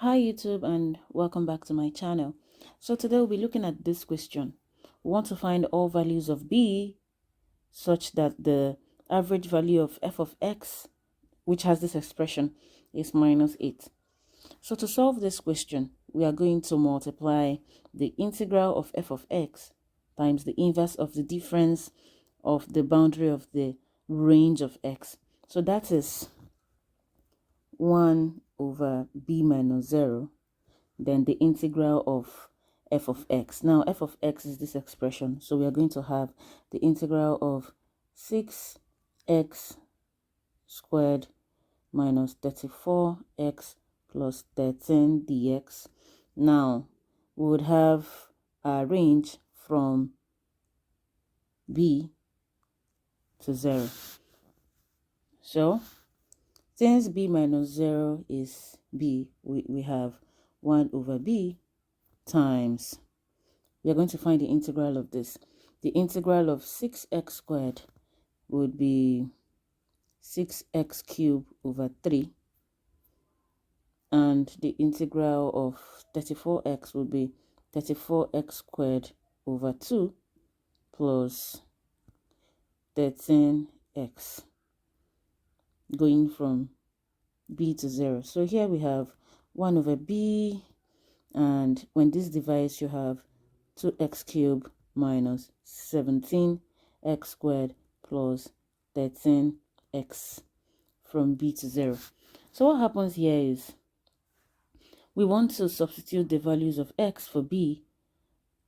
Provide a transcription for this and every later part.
Hi YouTube and welcome back to my channel. So today we'll be looking at this question. We want to find all values of b such that the average value of f of x, which has this expression, is minus 8. So to solve this question, we are going to multiply the integral of f of x times the inverse of the difference of the boundary of the range of x. So that is 1 over b minus 0, then the integral of f of x. Now f of x is this expression, so we are going to have the integral of 6x squared minus 34x plus 13 dx. Now we would have a range from b to 0. So since b minus 0 is b, we have 1 over b times, we are going to find the integral of this. The integral of 6x squared would be 6x cubed over 3, and the integral of 34x would be 34x squared over 2 plus 13x, going from b to 0. So here we have 1 over b, and when this divides, you have 2x cubed minus 17x squared plus 13x from b to 0. So what happens here is we want to substitute the values of x for b,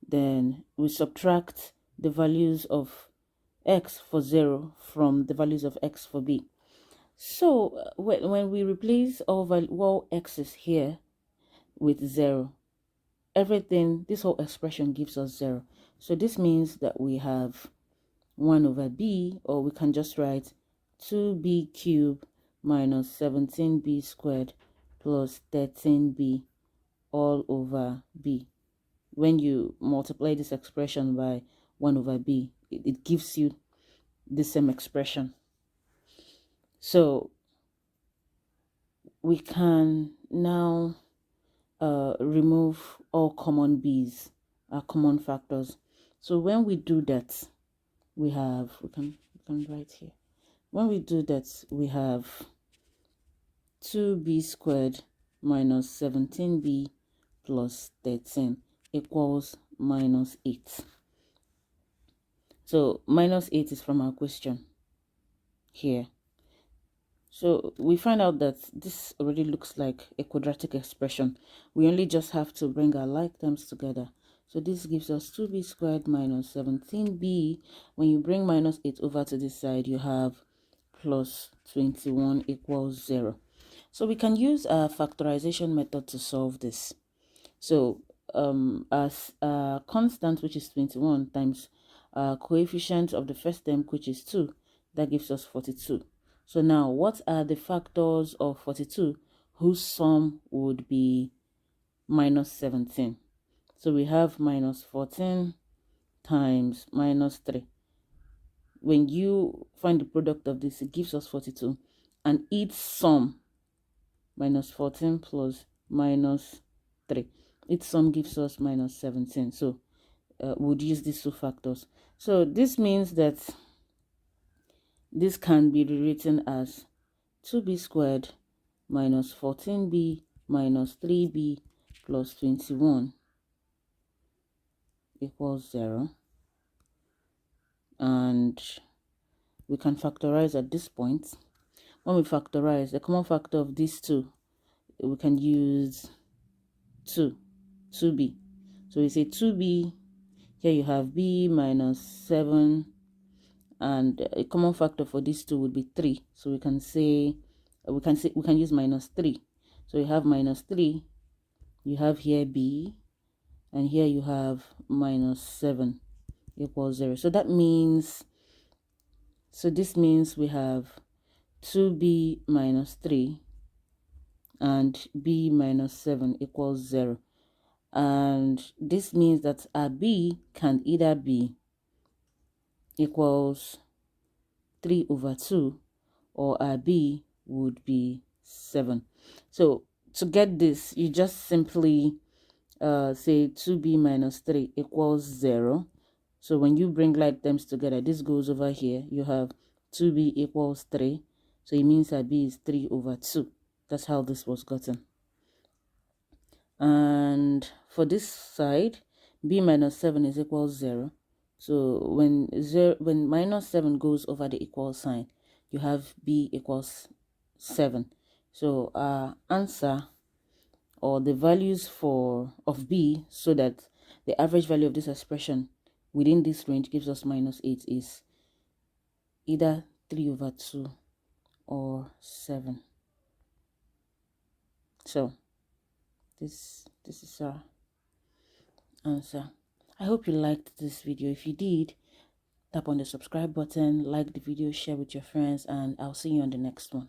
then we subtract the values of x for 0 from the values of x for b. So when we replace all x's here with 0, everything, this whole expression gives us 0. So this means that we have 1 over b, or we can just write 2b cubed minus 17b squared plus 13b all over b. When you multiply this expression by 1 over b, it gives you the same expression. So we can now remove all common b's, common factors. So when we do that, we can write here. When we do that, we have 2b squared minus 17b plus 13 equals minus 8. So minus 8 is from our question here. So we find out that this already looks like a quadratic expression. We only just have to bring our like terms together. So this gives us 2b squared minus 17b. When you bring minus 8 over to this side, you have plus 21 equals 0. So we can use a factorization method to solve this. So as a constant, which is 21, times a coefficient of the first term, which is 2, that gives us 42. So now, what are the factors of 42 whose sum would be minus 17? So we have minus 14 times minus 3. When you find the product of this, it gives us 42. And its sum, minus 14 plus minus 3, its sum gives us minus 17. So we'd use these two factors. So this means that this can be rewritten as 2b squared minus 14b minus 3b plus 21 equals 0. And we can factorize at this point. When we factorize, the common factor of these two, we can use 2b. So we say 2b, here you have b minus 7, and a common factor for these two would be 3. So we can use minus 3. So you have minus 3, you have here b, and here you have minus 7 equals 0. So that means, this means we have 2b minus 3 and b minus 7 equals 0. And this means that our b can either be equals 3 over 2, or our b would be 7. So to get this, you just simply say 2b minus 3 equals 0. So when you bring like terms together, this goes over here. You have 2b equals 3. So it means that b is 3 over 2. That's how this was gotten. And for this side, b minus 7 is equals 0. So when minus 7 goes over the equal sign, you have b equals 7. So our answer, or the values of b, so that the average value of this expression within this range gives us minus 8, is either 3 over 2 or 7. So this is our answer. I hope you liked this video. If you did, tap on the subscribe button, like the video, share with your friends, and I'll see you on the next one.